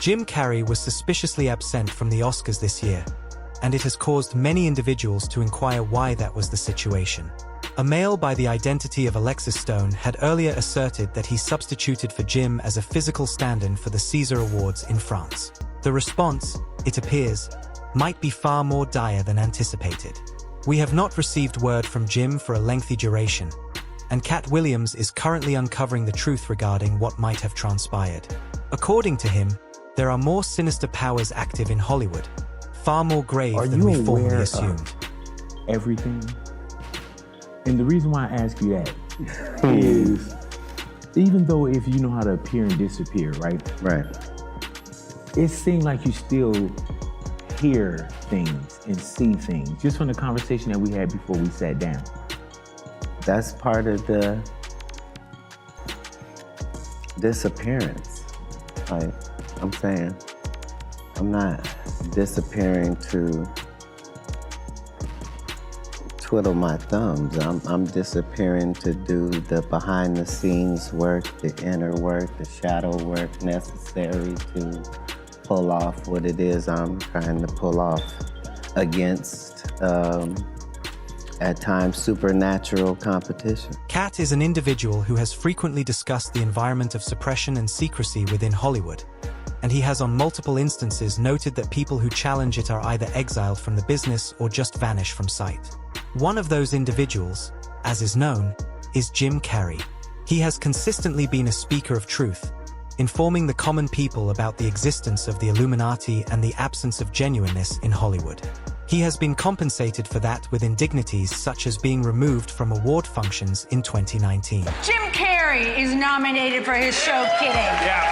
Jim Carrey was suspiciously absent from the Oscars this year, and it has caused many individuals to inquire why that was the situation. A male by the identity of Alexis Stone had earlier asserted that he substituted for Jim as a physical stand-in for the César Awards in France. The response, it appears, might be far more dire than anticipated. We have not received word from Jim for a lengthy duration, and Katt Williams is currently uncovering the truth regarding what might have transpired. According to him, there are more sinister powers active in Hollywood, far more grave than we formerly assumed. Everything? And the reason why I ask you that is, even though if you know how to appear and disappear, right? Right. It seemed like you still hear things and see things, just from the conversation that we had before we sat down. That's part of the disappearance. Like I'm saying, I'm not disappearing to twiddle my thumbs. I'm disappearing to do the behind the scenes work, the inner work, the shadow work necessary to pull off what it is I'm trying to pull off against, at times, supernatural competition. Katt is an individual who has frequently discussed the environment of suppression and secrecy within Hollywood, and he has on multiple instances noted that people who challenge it are either exiled from the business or just vanish from sight. One of those individuals, as is known, is Jim Carrey. He has consistently been a speaker of truth, informing the common people about the existence of the Illuminati and the absence of genuineness in Hollywood. He has been compensated for that with indignities such as being removed from award functions in 2019. Jim Carrey is nominated for his show Kidding. Yeah.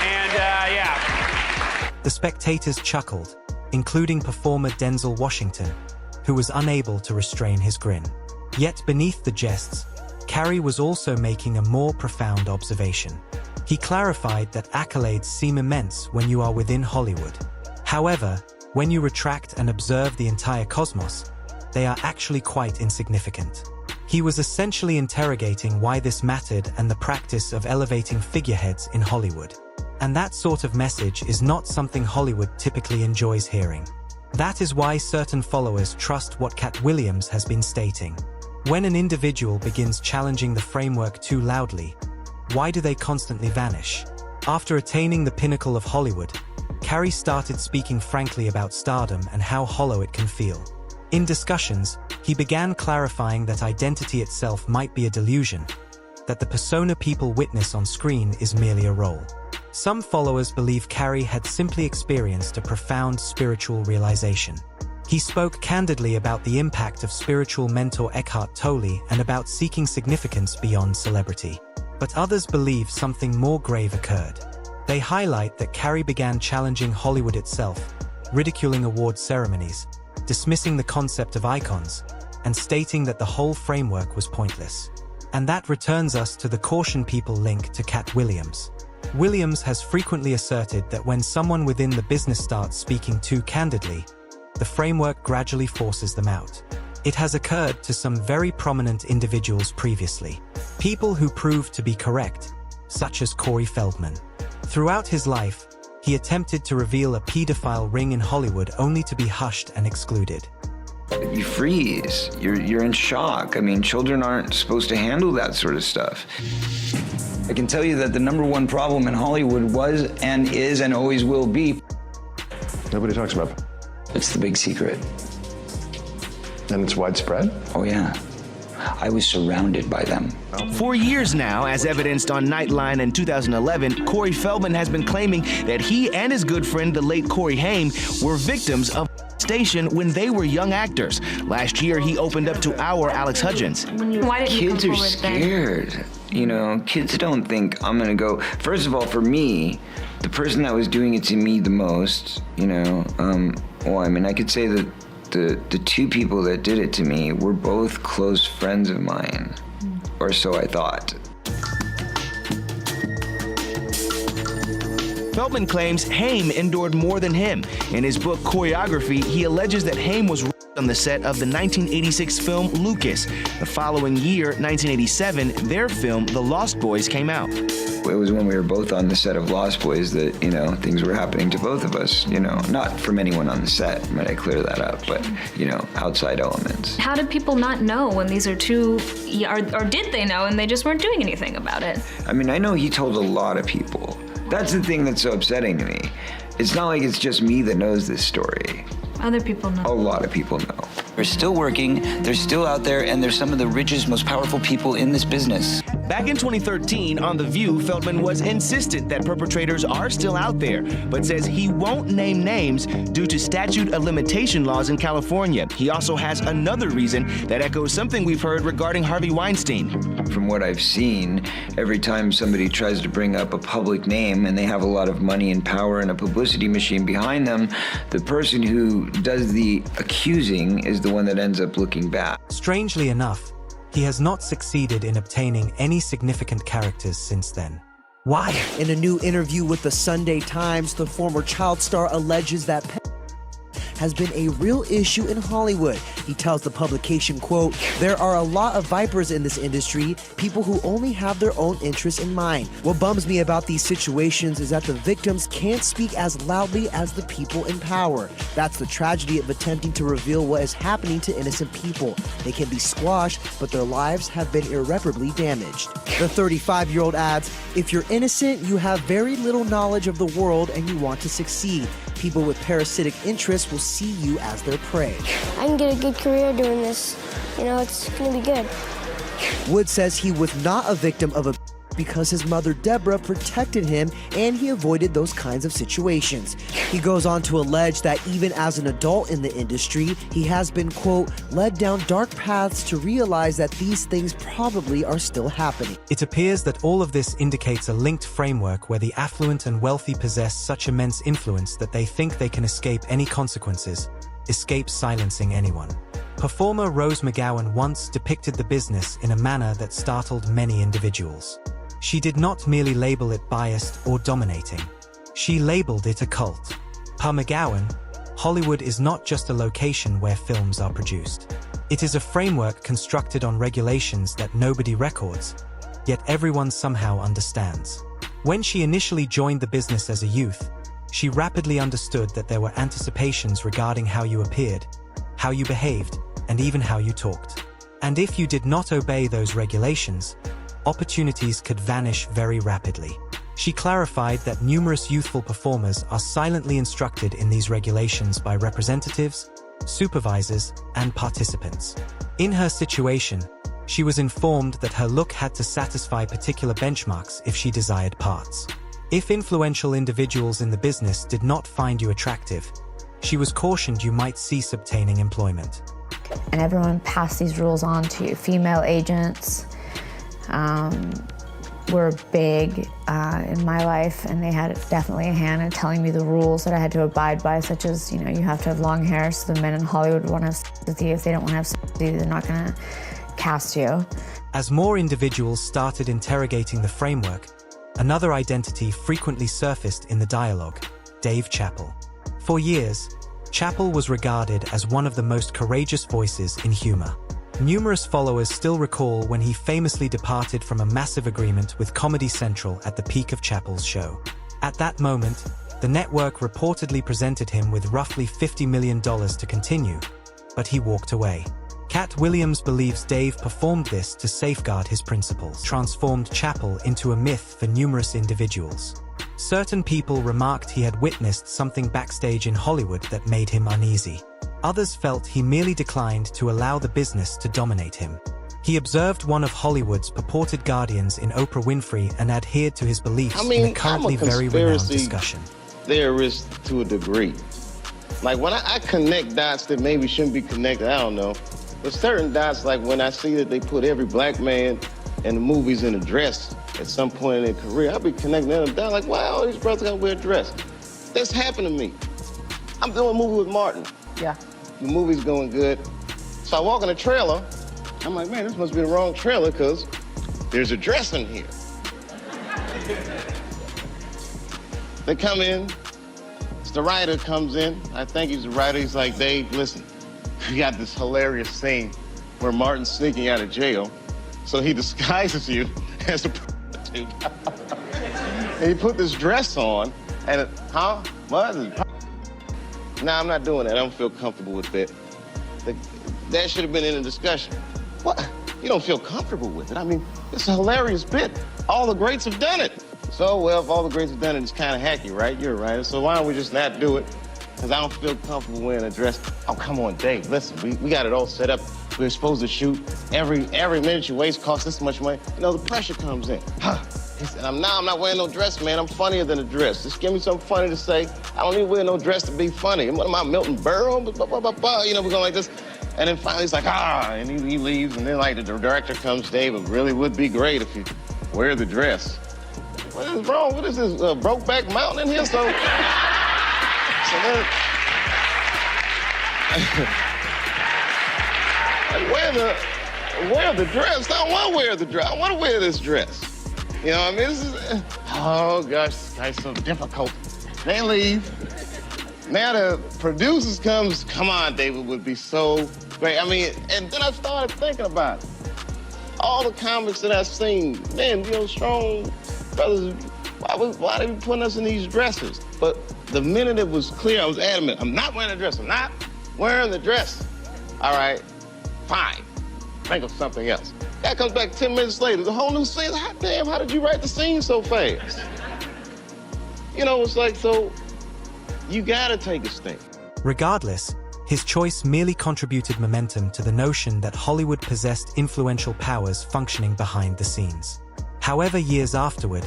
And, yeah. The spectators chuckled, including performer Denzel Washington, who was unable to restrain his grin. Yet beneath the jests, Carrey was also making a more profound observation. He clarified that accolades seem immense when you are within Hollywood. However, when you retract and observe the entire cosmos, they are actually quite insignificant. He was essentially interrogating why this mattered and the practice of elevating figureheads in Hollywood. And that sort of message is not something Hollywood typically enjoys hearing. That is why certain followers trust what Katt Williams has been stating. When an individual begins challenging the framework too loudly, why do they constantly vanish? After attaining the pinnacle of Hollywood, Carrey started speaking frankly about stardom and how hollow it can feel. In discussions, he began clarifying that identity itself might be a delusion, that the persona people witness on screen is merely a role. Some followers believe Carrey had simply experienced a profound spiritual realization. He spoke candidly about the impact of spiritual mentor Eckhart Tolle and about seeking significance beyond celebrity. But others believe something more grave occurred. They highlight that Carrey began challenging Hollywood itself, ridiculing award ceremonies, dismissing the concept of icons, and stating that the whole framework was pointless. And that returns us to the caution people link to Katt Williams. Williams has frequently asserted that when someone within the business starts speaking too candidly, the framework gradually forces them out. It has occurred to some very prominent individuals previously. People who proved to be correct, such as Corey Feldman. Throughout his life, he attempted to reveal a pedophile ring in Hollywood only to be hushed and excluded. You freeze, you're in shock. I mean, children aren't supposed to handle that sort of stuff. I can tell you that the #1 problem in Hollywood was and is and always will be. Nobody talks about it. It's the big secret. And it's widespread? Oh yeah. I was surrounded by them. For years now, as evidenced on Nightline in 2011, Corey Feldman has been claiming that he and his good friend, the late Corey Haim, were victims of station when they were young actors. Last year, he opened up to our Alex Hudgens. Why did Kids are scared. You know, kids don't think I'm gonna go. First of all, for me, the person that was doing it to me the most, you know, well, I mean, I could say that the two people that did it to me were both close friends of mine, or so I thought. Feldman claims Haim endured more than him. In his book, Choreography, he alleges that Haim was on the set of the 1986 film Lucas. The following year, 1987, their film The Lost Boys came out. It was when we were both on the set of Lost Boys that, you know, things were happening to both of us, you know, not from anyone on the set, might I clear that up, but, you know, outside elements. How did people not know when these are two, or did they know and they just weren't doing anything about it? I mean, I know he told a lot of people. That's the thing that's so upsetting to me. It's not like it's just me that knows this story. Other people know. A lot of people know. They're still working, they're still out there, and they're some of the richest, most powerful people in this business. Back in 2013, on The View, Feldman was insistent that perpetrators are still out there, but says he won't name names due to statute of limitation laws in California. He also has another reason that echoes something we've heard regarding Harvey Weinstein. From what I've seen, every time somebody tries to bring up a public name and they have a lot of money and power and a publicity machine behind them, the person who does the accusing is the one that ends up looking bad. Strangely enough, he has not succeeded in obtaining any significant characters since then. Why? In a new interview with the Sunday Times, the former child star alleges that has been a real issue in Hollywood. He tells the publication, quote, "There are a lot of vipers in this industry, people who only have their own interests in mind. What bums me about these situations is that the victims can't speak as loudly as the people in power. That's the tragedy of attempting to reveal what is happening to innocent people. They can be squashed, but their lives have been irreparably damaged." The 35-year-old adds, "If you're innocent, you have very little knowledge of the world and you want to succeed. People with parasitic interests will see you as their prey." I can get a good career doing this. You know, it's gonna be good. Wood says he was not a victim of a because his mother Deborah protected him and he avoided those kinds of situations. He goes on to allege that even as an adult in the industry, he has been, quote, "led down dark paths to realize that these things probably are still happening." It appears that all of this indicates a linked framework where the affluent and wealthy possess such immense influence that they think they can escape any consequences, escape silencing anyone. Performer Rose McGowan once depicted the business in a manner that startled many individuals. She did not merely label it biased or dominating. She labeled it a cult. Per McGowan, Hollywood is not just a location where films are produced. It is a framework constructed on regulations that nobody records, yet everyone somehow understands. When she initially joined the business as a youth, she rapidly understood that there were anticipations regarding how you appeared, how you behaved, and even how you talked. And if you did not obey those regulations, opportunities could vanish very rapidly. She clarified that numerous youthful performers are silently instructed in these regulations by representatives, supervisors, and participants. In her situation, she was informed that her look had to satisfy particular benchmarks if she desired parts. If influential individuals in the business did not find you attractive, she was cautioned you might cease obtaining employment. And everyone passed these rules on to female agents. Were big in my life, and they had definitely a hand in telling me the rules that I had to abide by, such as, you know, you have to have long hair, so the men in Hollywood want to have sex with you. If they don't want to have sex with you, they're not going to cast you. As more individuals started interrogating the framework, another identity frequently surfaced in the dialogue: Dave Chappelle. For years, Chappelle was regarded as one of the most courageous voices in humor. Numerous followers still recall when he famously departed from a massive agreement with Comedy Central at the peak of Chappelle's show. At that moment, the network reportedly presented him with roughly $50 million to continue, but he walked away. Katt Williams believes Dave performed this to safeguard his principles, transformed Chappelle into a myth for numerous individuals. Certain people remarked he had witnessed something backstage in Hollywood that made him uneasy. Others felt he merely declined to allow the business to dominate him. He observed one of Hollywood's purported guardians in Oprah Winfrey and adhered to his beliefs in a currently very renowned discussion. Theorist to a degree. Like when I connect dots that maybe shouldn't be connected, I don't know. But certain dots, like when I see that they put every black man in the movies in a dress at some point in their career, I'll be connecting them down like, wow, all these brothers gotta wear a dress. That's happened to me. I'm doing a movie with Martin. Yeah. The movie's going good. So I walk in the trailer. I'm like, man, this must be the wrong trailer because there's a dress in here. They come in. The writer comes in. I think he's the writer. He's like, Dave, listen, we got this hilarious scene where Martin's sneaking out of jail. So he disguises you as a prostitute. And he put this dress on, and what? Nah, I'm not doing that. I don't feel comfortable with that. That should have been in the discussion. What? You don't feel comfortable with it? I mean, it's a hilarious bit. All the greats have done it. So, well, if all the greats have done it, it's kind of hacky, right? You're right. So why don't we just not do it? Because I don't feel comfortable wearing a dress. Oh, come on, Dave, listen, we got it all set up. We're supposed to shoot. Every minute you waste costs this much money. You know, the pressure comes in. He said, I'm not wearing no dress, man. I'm funnier than a dress. Just give me something funny to say. I don't need to wear no dress to be funny. What am I, Milton Berle? You know, we're going like this. And then finally he's like, and he leaves. And then like the director comes, Dave, it really would be great if you wear the dress. What is wrong? What is this, Brokeback Mountain in here? So then, wear the dress. I don't want to wear the dress. I want to wear this dress. You know what I mean? This is, oh gosh, this guy's so difficult. They leave. Now the producers comes, come on, David would be so great. I mean, and then I started thinking about it. All the comics that I've seen, man, you know, strong brothers, why they be putting us in these dresses? But the minute it was clear, I was adamant, I'm not wearing a dress. I'm not wearing the dress. All right, fine. Think of something else. Guy comes back 10 minutes later, the whole new scene. Hot damn, how did you write the scene so fast? You know, it's like, so you gotta take a stand. Regardless, his choice merely contributed momentum to the notion that Hollywood possessed influential powers functioning behind the scenes. However, years afterward,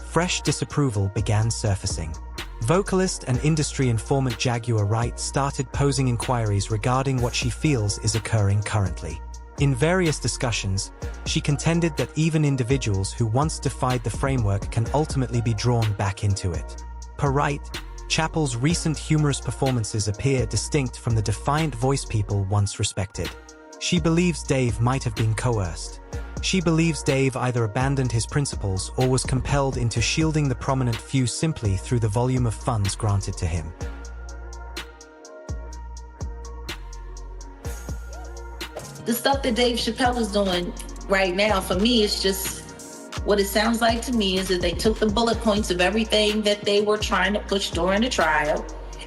fresh disapproval began surfacing. Vocalist and industry informant Jaguar Wright started posing inquiries regarding what she feels is occurring currently. In various discussions, she contended that even individuals who once defied the framework can ultimately be drawn back into it. Per Wright, Chappell's recent humorous performances appear distinct from the defiant voice people once respected. She believes Dave might have been coerced. She believes Dave either abandoned his principles or was compelled into shielding the prominent few simply through the volume of funds granted to him. The stuff that Dave Chappelle is doing right now, for me, it's just, what it sounds like to me is that they took the bullet points of everything that they were trying to push during the trial,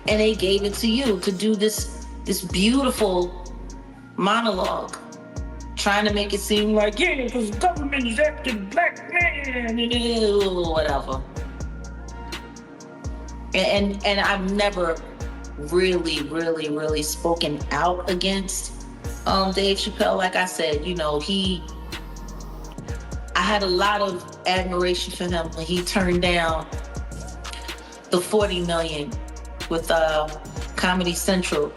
and they gave it to you to do this beautiful monologue, trying to make it seem like, yeah, because the government is after the black man, and whatever. And I've never really spoken out against Dave Chappelle. Like I said, you know, I had a lot of admiration for him when he turned down the $40 million with Comedy Central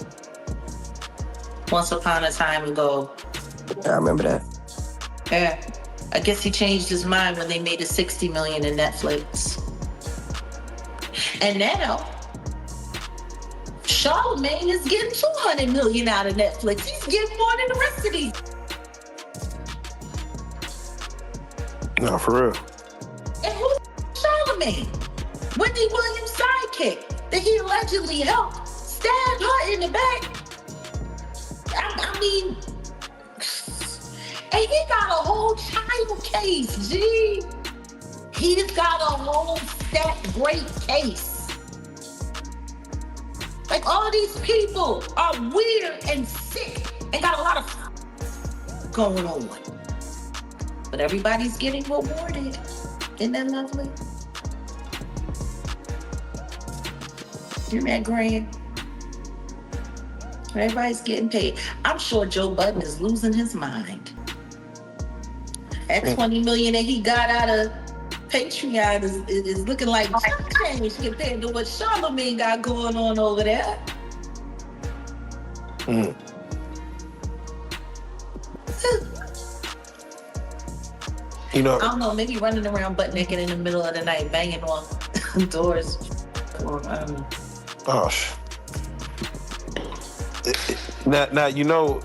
once upon a time ago. I remember that. Yeah, I guess he changed his mind when they made it $60 million in Netflix. And now, Charlamagne is getting $200 million out of Netflix. He's getting more than the rest of these. No, for real. And who's Charlamagne? Wendy Williams' sidekick that he allegedly helped stab her in the back. I mean, and he got a whole child case, G. He's got a whole great case. Like, all these people are weird and sick and got a lot of going on. But everybody's getting rewarded. Isn't that lovely? Isn't that great? Everybody's getting paid. I'm sure Joe Budden is losing his mind. That $20 million that he got out of Patreon is looking like change compared to what Charlamagne got going on over there. You know, I don't know, maybe running around butt naked in the middle of the night, banging on doors. Or, gosh. Now you know,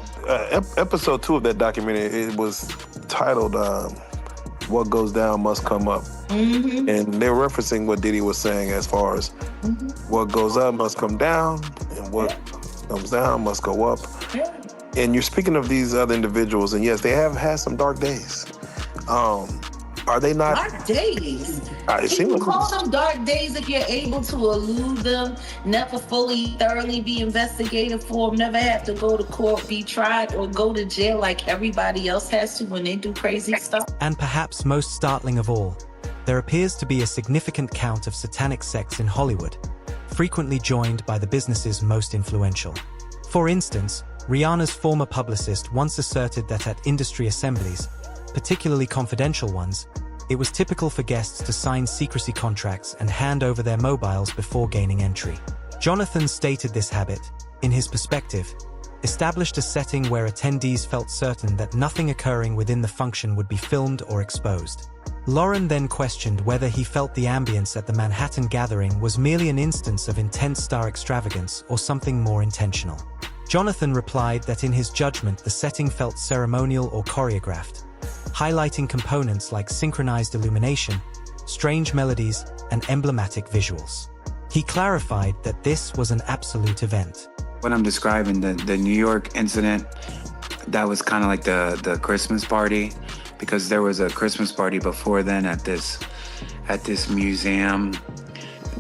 episode 2 of that documentary, it was titled "What Goes Down Must Come Up," and they're referencing what Diddy was saying as far as what goes up must come down, and what comes down must go up. And you're speaking of these other individuals, and yes, they have had some dark days. Are they not? Dark days. It seems You like call them dark days if you're able to elude them, never fully, thoroughly be investigated for them, never have to go to court, be tried, or go to jail like everybody else has to when they do crazy stuff. And perhaps most startling of all, there appears to be a significant count of satanic sects in Hollywood, frequently joined by the business's most influential. For instance, Rihanna's former publicist once asserted that at industry assemblies, particularly confidential ones, it was typical for guests to sign secrecy contracts and hand over their mobiles before gaining entry. Jonathan stated this habit, in his perspective, established a setting where attendees felt certain that nothing occurring within the function would be filmed or exposed. Lauren then questioned whether he felt the ambience at the Manhattan gathering was merely an instance of intense star extravagance or something more intentional. Jonathan replied that in his judgment the setting felt ceremonial or choreographed, highlighting components like synchronized illumination, strange melodies, and emblematic visuals. He clarified that this was an absolute event. When I'm describing the New York incident, that was kind of like the Christmas party, because there was a Christmas party before then at this museum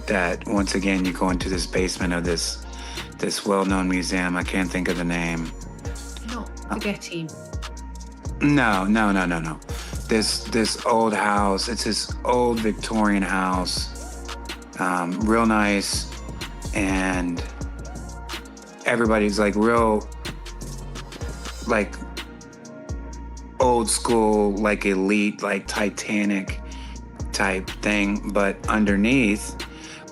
that, once again, you go into this basement of this well-known museum. I can't think of the name. Not Spaghetti. No. This old house. It's this old Victorian house, real nice, and everybody's like real, like old school, like elite, like Titanic type thing. But underneath,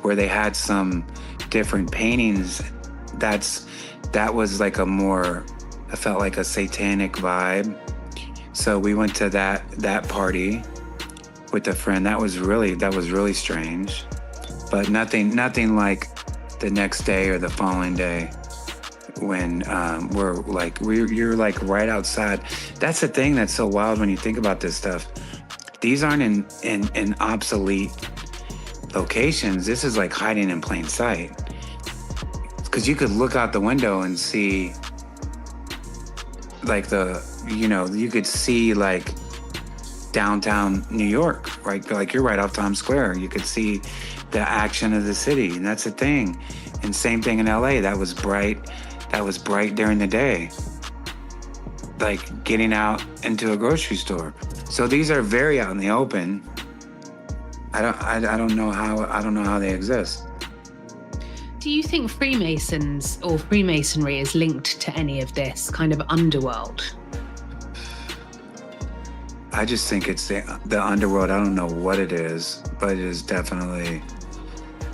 where they had some different paintings, that was like a more, I felt like a satanic vibe. So we went to that party with a friend. That was really strange, but nothing like the next day or the following day when you're like right outside. That's the thing that's so wild when you think about this stuff. These aren't in obsolete locations. This is like hiding in plain sight. Because you could look out the window and see like you could see like downtown New York, right? Like you're right off Times Square. You could see the action of the city, and that's the thing. And same thing in LA. That was bright during the day, like getting out into a grocery store. So these are very out in the open. I don't know how they exist. Do you think Freemasons or Freemasonry is linked to any of this kind of underworld? I just think it's the underworld. I don't know what it is, but it is definitely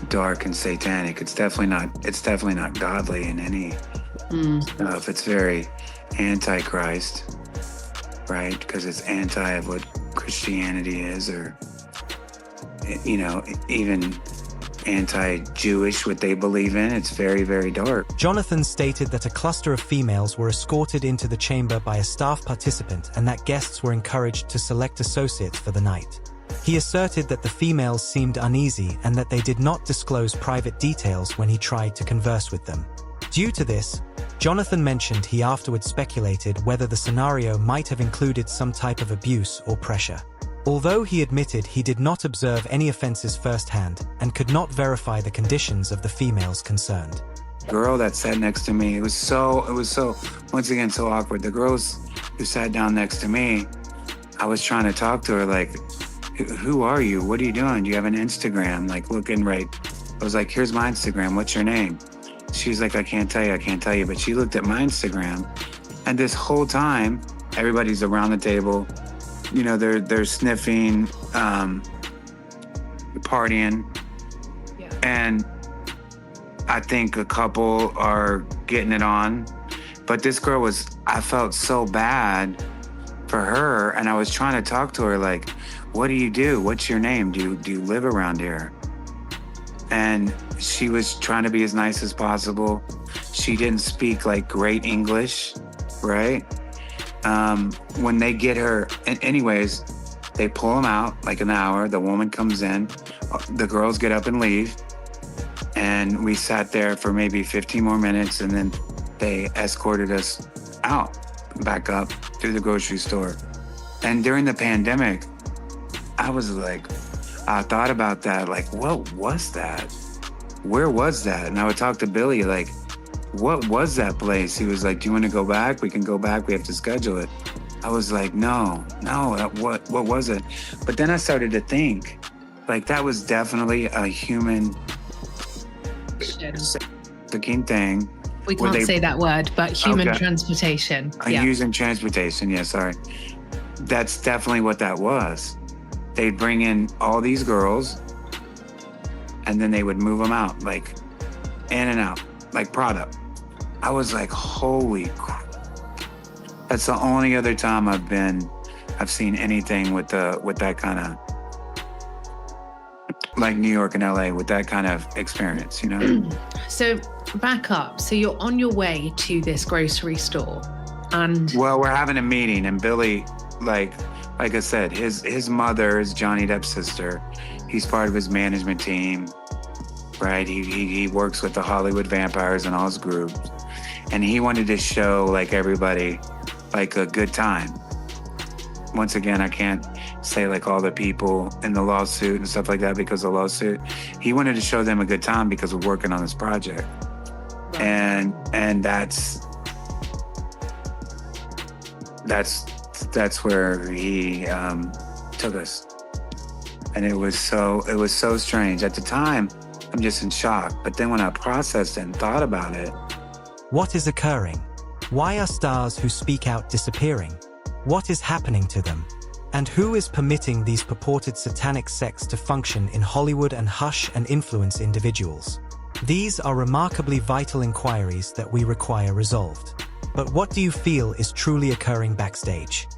dark and satanic. It's definitely not godly in any stuff. It's very anti-Christ, right? Because it's anti of what Christianity is, or even anti-Jewish, what they believe in. It's very, very dark. Jonathan stated that a cluster of females were escorted into the chamber by a staff participant and that guests were encouraged to select associates for the night. He asserted that the females seemed uneasy and that they did not disclose private details when he tried to converse with them. Due to this, Jonathan mentioned he afterwards speculated whether the scenario might have included some type of abuse or pressure. Although he admitted he did not observe any offenses firsthand and could not verify the conditions of the females concerned. The girl that sat next to me, it was so, once again, so awkward. The girls who sat down next to me, I was trying to talk to her like, who are you? What are you doing? Do you have an Instagram? Like looking right. I was like, here's my Instagram. What's your name? She's like, I can't tell you. But she looked at my Instagram, and this whole time, everybody's around the table. They're sniffing, partying, and I think a couple are getting it on. But this girl I felt so bad for her, and I was trying to talk to her like, what do you do? What's your name? Do you live around here? And she was trying to be as nice as possible. She didn't speak like great English, right? When they get her, anyways, they pull them out like an hour. The woman comes in, the girls get up and leave. And we sat there for maybe 15 more minutes, and then they escorted us out, back up through the grocery store. And during the pandemic, I was like, I thought about that, like, what was that? Where was that? And I would talk to Billy, like, what was that place? He was like, do you want to go back? We can go back. We have to schedule it. I was like, no, what was it? But then I started to think, like, that was definitely a human trafficking thing. We can't say that word, but human transportation. Using transportation, yeah, sorry. That's definitely what that was. They'd bring in all these girls, and then they would move them out, like, in and out, like product. I was like, holy crap. That's the only other time I've seen anything with that kind of, like New York and LA, with that kind of experience, you know? So back up. So you're on your way to this grocery store, and well, we're having a meeting, and Billy, like I said, his mother is Johnny Depp's sister. He's part of his management team, right? He works with the Hollywood vampires and all his groups, and he wanted to show like everybody like a good time. Once again, I can't say like all the people in the lawsuit and stuff like that because of the lawsuit. He wanted to show them a good time because we're working on this project. And that's where he took us. And it was so strange. At the time, I'm just in shock. But then when I processed it and thought about it. What is occurring? Why are stars who speak out disappearing? What is happening to them? And who is permitting these purported satanic sects to function in Hollywood and hush and influence individuals? These are remarkably vital inquiries that we require resolved. But what do you feel is truly occurring backstage?